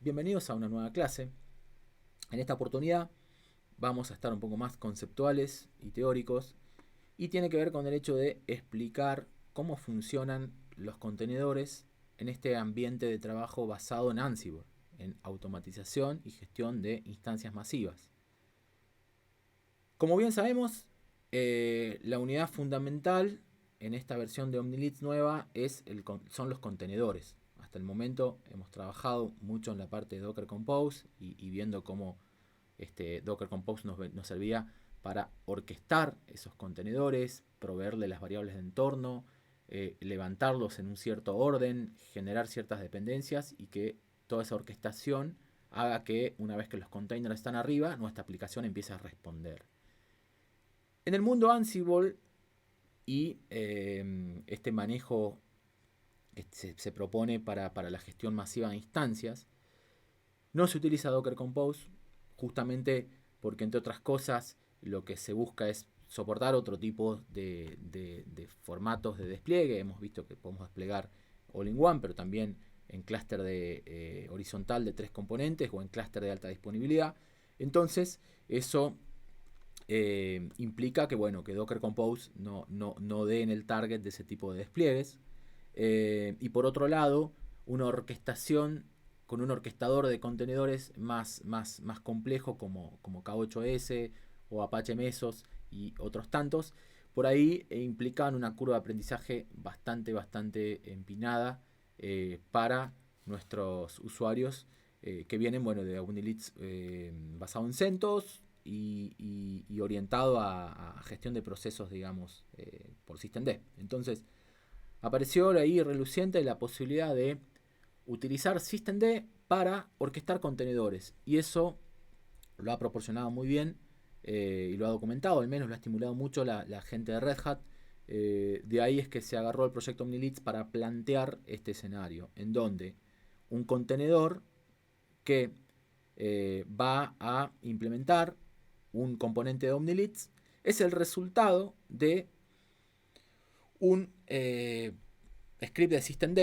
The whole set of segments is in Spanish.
Bienvenidos a una nueva clase. En esta oportunidad vamos a estar un poco más conceptuales y teóricos y tiene que ver con el hecho de explicar cómo funcionan los contenedores en este ambiente de trabajo basado en Ansible, en automatización y gestión de instancias masivas. Como bien sabemos, la unidad fundamental en esta versión de Omnilits nueva son los contenedores. Hasta el momento hemos trabajado mucho en la parte de Docker Compose y viendo cómo Docker Compose nos servía para orquestar esos contenedores, proveerle las variables de entorno, levantarlos en un cierto orden, generar ciertas dependencias y que toda esa orquestación haga que una vez que los containers están arriba, nuestra aplicación empiece a responder. En el mundo Ansible y este manejo que se propone para la gestión masiva de instancias, no se utiliza Docker Compose justamente porque, entre otras cosas, lo que se busca es soportar otro tipo de formatos de despliegue. Hemos visto que podemos desplegar all-in-one, pero también en clúster horizontal de 3 componentes o en clúster de alta disponibilidad. Entonces, eso implica que, bueno, que Docker Compose no dé en el target de ese tipo de despliegues. Y por otro lado, una orquestación con un orquestador de contenedores más complejo como K8s o Apache Mesos y otros tantos, por ahí implican una curva de aprendizaje bastante empinada para nuestros usuarios que vienen, bueno, de Omnilits basado en CentOS y orientado a gestión de procesos, digamos, por systemd. Entonces, apareció ahí reluciente la posibilidad de utilizar systemd para orquestar contenedores. Y eso lo ha proporcionado muy bien y lo ha documentado, al menos lo ha estimulado mucho la gente de Red Hat. De ahí es que se agarró el proyecto Omnilits para plantear este escenario, en donde un contenedor que va a implementar un componente de Omnilits es el resultado de un script de systemd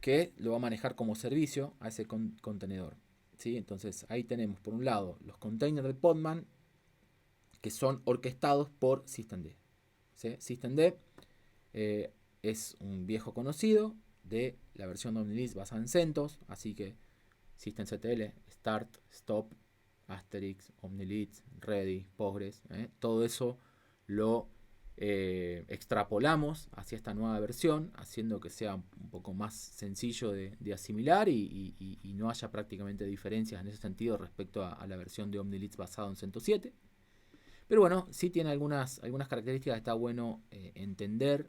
que lo va a manejar como servicio a ese contenedor. ¿Sí? Entonces ahí tenemos por un lado los containers de Podman que son orquestados por systemd. ¿Sí? Systemd es un viejo conocido de la versión de Omnilits basada en CentOS, así que systemctl, start, stop, asterisk, Omnilits, ready, Postgres, todo eso lo extrapolamos hacia esta nueva versión, haciendo que sea un poco más sencillo de asimilar y no haya prácticamente diferencias en ese sentido respecto a la versión de Omnilits basado en CentOS 7. Pero bueno, sí tiene algunas características que está bueno entender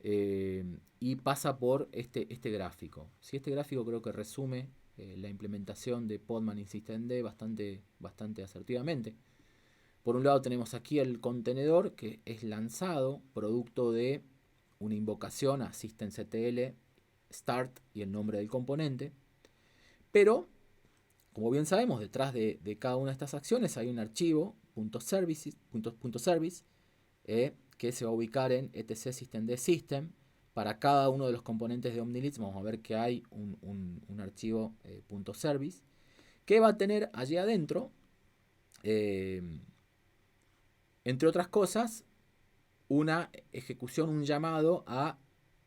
y pasa por este gráfico. ¿Sí? Este gráfico creo que resume la implementación de Podman y systemd bastante asertivamente. Por un lado tenemos aquí el contenedor que es lanzado producto de una invocación a systemctl start y el nombre del componente. Pero, como bien sabemos, detrás de cada una de estas acciones hay un archivo .service que se va a ubicar en etc systemd system. Para cada uno de los componentes de Omnilits vamos a ver que hay un archivo .service que va a tener allí adentro entre otras cosas, una ejecución, un llamado a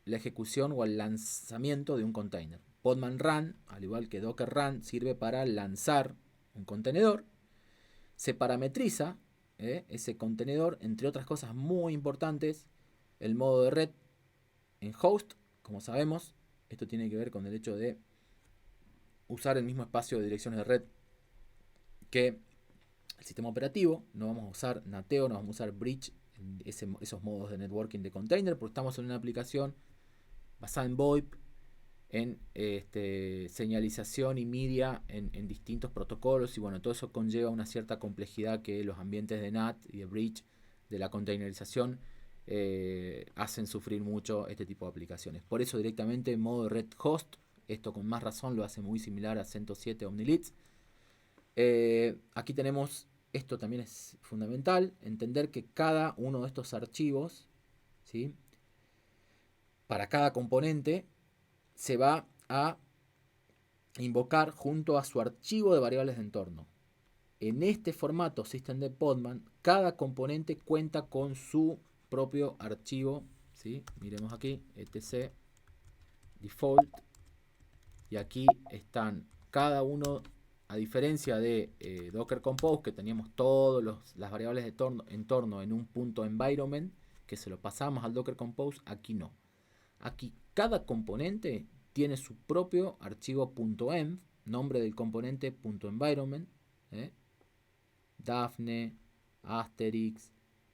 la ejecución o al lanzamiento de un container. Podman Run, al igual que Docker Run, sirve para lanzar un contenedor. Se parametriza ese contenedor, entre otras cosas muy importantes, el modo de red en host, como sabemos. Esto tiene que ver con el hecho de usar el mismo espacio de direcciones de red que el sistema operativo. No vamos a usar NATEO, no vamos a usar Bridge, esos modos de networking de container, porque estamos en una aplicación basada en VoIP, en señalización y media en distintos protocolos, y bueno, todo eso conlleva una cierta complejidad que los ambientes de NAT y de Bridge de la containerización hacen sufrir mucho este tipo de aplicaciones. Por eso directamente en modo de red host, esto con más razón lo hace muy similar a CentOS 7 Omnilits. Aquí tenemos, esto también es fundamental, entender que cada uno de estos archivos, ¿sí? Para cada componente, se va a invocar junto a su archivo de variables de entorno. En este formato systemd Podman, cada componente cuenta con su propio archivo, ¿sí? Miremos aquí, etc default, y aquí están cada uno, a diferencia de Docker Compose, que teníamos todas las variables de entorno en un punto environment, que se lo pasamos al Docker Compose, aquí no. Aquí cada componente tiene su propio archivo .env, nombre del componente .environment, Daphne, Asterix,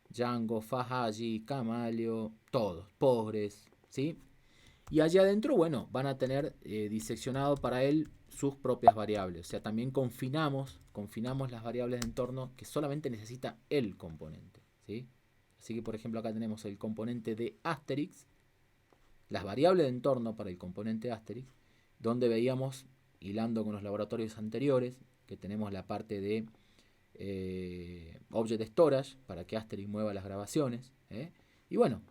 Django, Fahaji, Camalio, todos, Postgres, ¿sí? Y allá adentro, bueno, van a tener diseccionado para él sus propias variables. O sea, también confinamos las variables de entorno que solamente necesita el componente, ¿sí? Así que, por ejemplo, acá tenemos el componente de Asterix, las variables de entorno para el componente Asterix, donde veíamos, hilando con los laboratorios anteriores, que tenemos la parte de Object Storage para que Asterix mueva las grabaciones. Y bueno,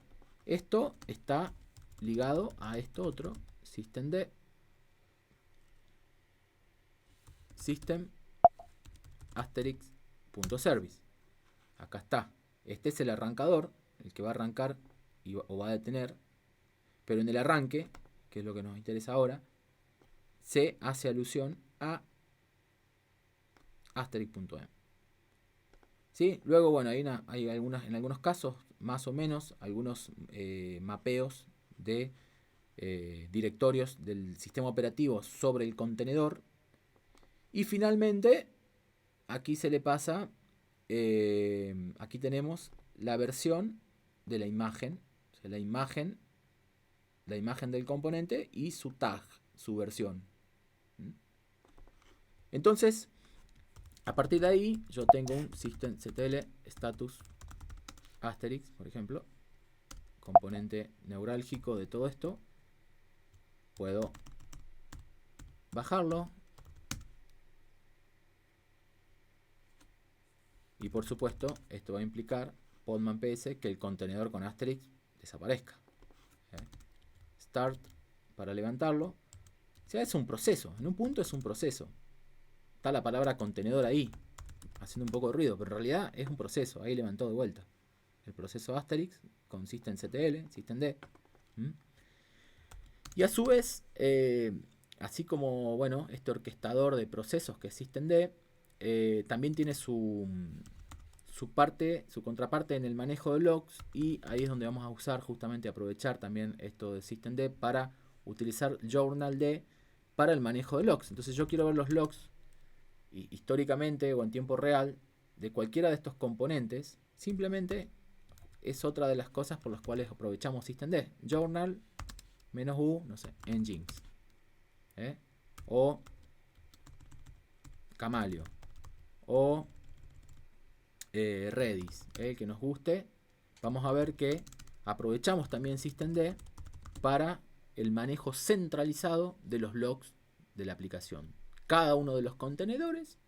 esto está ligado a esto otro, systemd system asterix.service. Acá está. Este es el arrancador, el que va a arrancar o va a detener, pero en el arranque, que es lo que nos interesa ahora, se hace alusión a asterix.em. ¿Sí? Luego, bueno, hay en algunos casos, más o menos, algunos mapeos de directorios del sistema operativo sobre el contenedor. Y finalmente, aquí se le pasa, aquí tenemos la versión de la imagen, o sea, la imagen del componente y su tag, su versión. Entonces, a partir de ahí, yo tengo un systemctl status asterisk, por ejemplo, componente neurálgico de todo esto. Puedo bajarlo. Y por supuesto, esto va a implicar Podman PS que el contenedor con asterisk desaparezca. Start para levantarlo. O sea, es un proceso. En un punto es un proceso. Está la palabra contenedor ahí, haciendo un poco de ruido, pero en realidad es un proceso. Ahí levantó de vuelta. El proceso asterisk con systemctl, systemd. Y a su vez, así como bueno, este orquestador de procesos que es systemd, también tiene su contraparte en el manejo de logs, y ahí es donde vamos a usar justamente, aprovechar también esto de systemd para utilizar journald para el manejo de logs. Entonces yo quiero ver los logs históricamente o en tiempo real de cualquiera de estos componentes. Simplemente es otra de las cosas por las cuales aprovechamos systemd. Journal -u, no sé, Nginx, o Camalio, o Redis, el que nos guste. Vamos a ver que aprovechamos también systemd para el manejo centralizado de los logs de la aplicación. Cada uno de los contenedores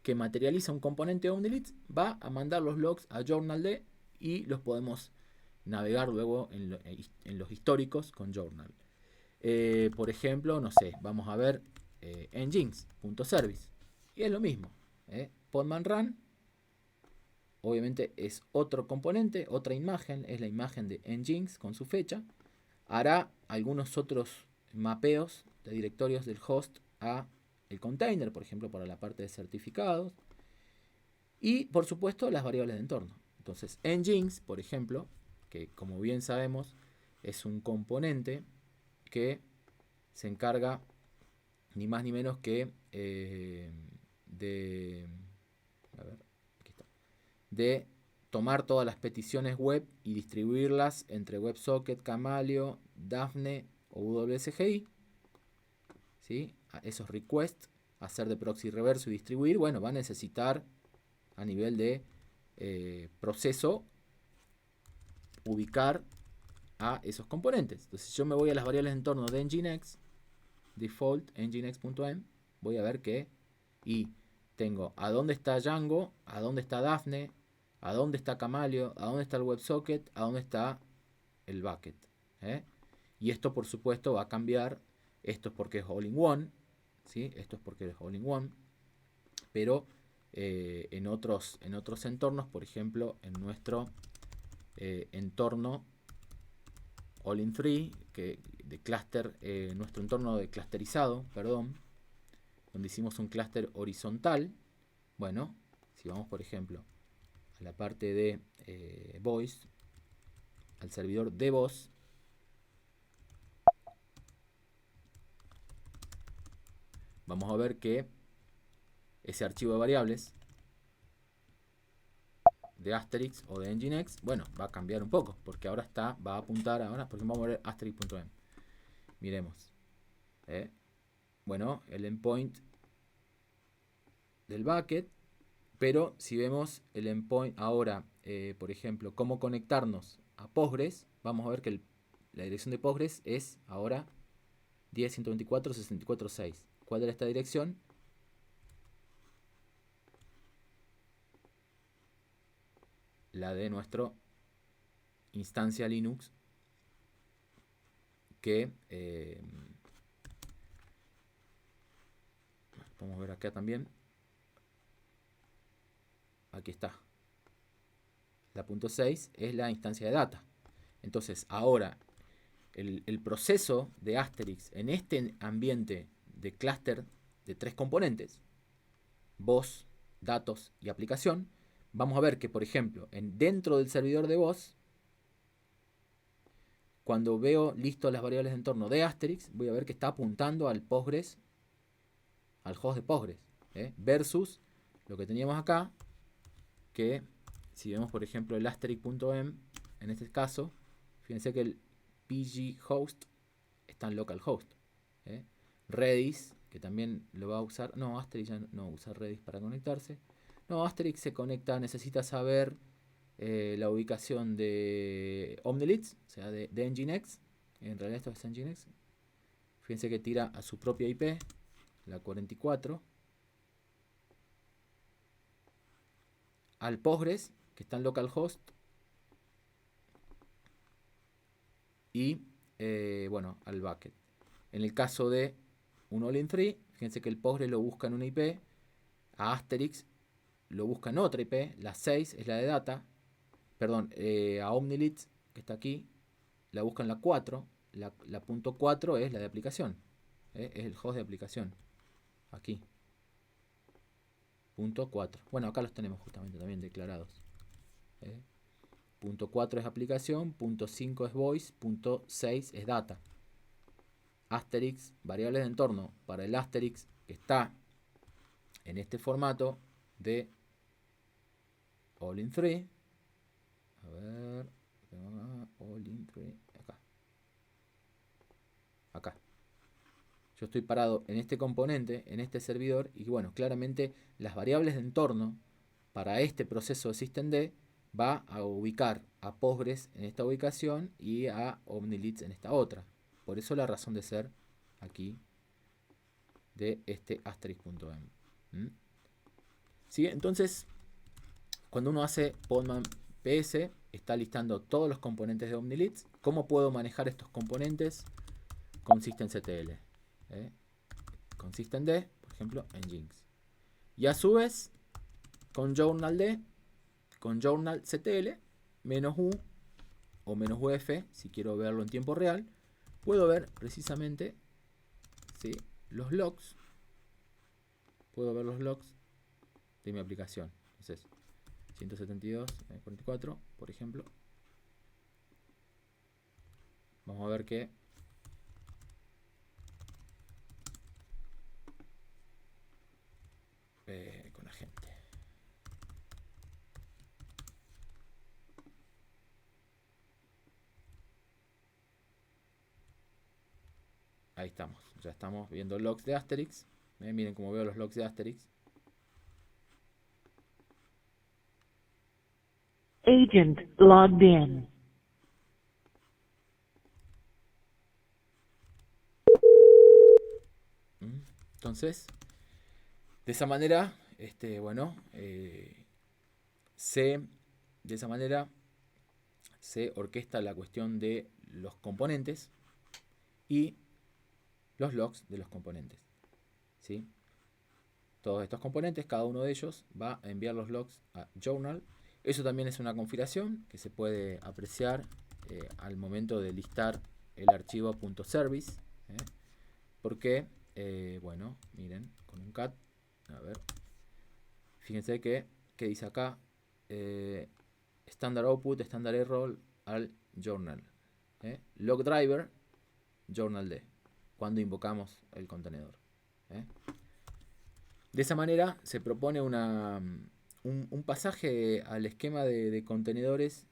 que materializa un componente Omnilist va a mandar los logs a journald y los podemos navegar luego en los históricos con journal. Por ejemplo, no sé, vamos a ver nginx.service, y es lo mismo. Podman run, obviamente es otro componente, otra imagen, es la imagen de nginx con su fecha. Hará algunos otros mapeos de directorios del host a el container, por ejemplo, para la parte de certificados. Y, por supuesto, las variables de entorno. Entonces, nginx, por ejemplo, que como bien sabemos, es un componente que se encarga ni más ni menos que de tomar todas las peticiones web y distribuirlas entre WebSocket, Camalio, Daphne o WSGI. ¿Sí? Esos requests, hacer de proxy reverso y distribuir, bueno, va a necesitar a nivel de proceso ubicar a esos componentes. Entonces, si yo me voy a las variables de entorno de Nginx, default nginx.em, voy a ver que tengo a dónde está Django, a dónde está Daphne, a dónde está Camalio, a dónde está el WebSocket, a dónde está el bucket. Y esto, por supuesto, va a cambiar. Esto es porque es all in one, ¿sí? Esto es porque es all-in-one, pero en otros entornos, por ejemplo, en nuestro entorno all-in-3, que de clúster, nuestro entorno de clusterizado, perdón, donde hicimos un clúster horizontal. Bueno, si vamos, por ejemplo, a la parte de voice, al servidor de voz, vamos a ver que ese archivo de variables de Asterix o de Nginx, bueno, va a cambiar un poco, porque ahora va a apuntar ahora, por ejemplo, vamos a ver Asterix.m. Miremos. Bueno, el endpoint del bucket, pero si vemos el endpoint ahora, por ejemplo, cómo conectarnos a Postgres, vamos a ver que la dirección de Postgres es ahora 10.124.64.6. ¿Cuál era esta dirección? La de nuestro instancia Linux, que podemos ver acá también. Aquí está. La punto 6 es la instancia de data. Entonces, ahora, el proceso de Asterix en este ambiente de clúster de 3 componentes, voz, datos y aplicación, vamos a ver que, por ejemplo, dentro del servidor de voz, cuando veo listo las variables de entorno de Asterix, voy a ver que está apuntando al Postgres, al host de Postgres, versus lo que teníamos acá, que si vemos, por ejemplo, el Asterix.m, en este caso, fíjense que el pg host está en localhost. Redis, que también lo va a usar. No, Asterix ya no usa Redis para conectarse. No, Asterix se conecta, necesita saber la ubicación de Omnilits, o sea, de Nginx. En realidad esto es Nginx. Fíjense que tira a su propia IP, la 44. Al Postgres, que está en localhost. Y, bueno, al bucket. En el caso de un all-in-3, fíjense que el Postgres lo busca en una IP. A Asterix lo busca en otra IP. La 6 es la de data. Perdón, a Omnilits, que está aquí, la busca en la 4. La punto 4 es la de aplicación. Es el host de aplicación. Aquí. Punto 4. Bueno, acá los tenemos justamente también declarados. Punto 4 es aplicación. Punto 5 es voice. Punto 6 es data. Asterix, variables de entorno para el Asterix que está en este formato de all-in-3. A ver, all-in-3, acá. Yo estoy parado en este componente, en este servidor, y bueno, claramente las variables de entorno para este proceso de systemd va a ubicar a Postgres en esta ubicación y a Omnilits en esta otra. Por eso la razón de ser aquí de este Asterix.m. ¿Sí? Entonces, cuando uno hace podman ps, está listando todos los componentes de Omnilits. ¿Cómo puedo manejar estos componentes? Con systemctl. Con systemd, por ejemplo, Nginx. Y a su vez, con journald, con journalctl, -u o -uf, si quiero verlo en tiempo real, puedo ver precisamente, ¿sí?, los logs. Puedo ver los logs de mi aplicación. Entonces, 172.44, por ejemplo. Vamos a ver que con la gente. Ahí estamos. Ya estamos viendo logs de Asterix. Miren cómo veo los logs de Asterix. Agent logged in. Entonces, de esa manera, bueno, de esa manera se orquesta la cuestión de los componentes y los logs de los componentes. ¿sí? Todos estos componentes, cada uno de ellos va a enviar los logs a journal. Eso también es una configuración que se puede apreciar al momento de listar el archivo .service. Porque, bueno, miren, con un cat, a ver, fíjense que dice acá, standard output, standard error al journal. Log driver, journal D, cuando invocamos el contenedor. De esa manera se propone un pasaje al esquema de contenedores,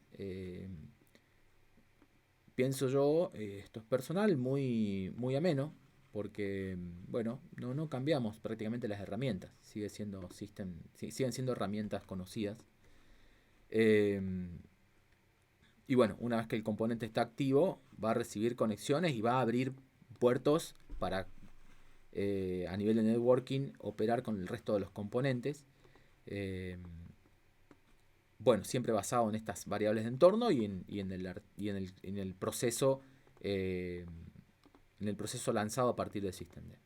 pienso yo, esto es personal, muy ameno, porque bueno, no cambiamos prácticamente las herramientas, siguen siendo herramientas conocidas. Y bueno, una vez que el componente está activo, va a recibir conexiones y va a abrir puertos para a nivel de networking operar con el resto de los componentes. Bueno, siempre basado en estas variables de entorno y en el proceso lanzado a partir del systemd.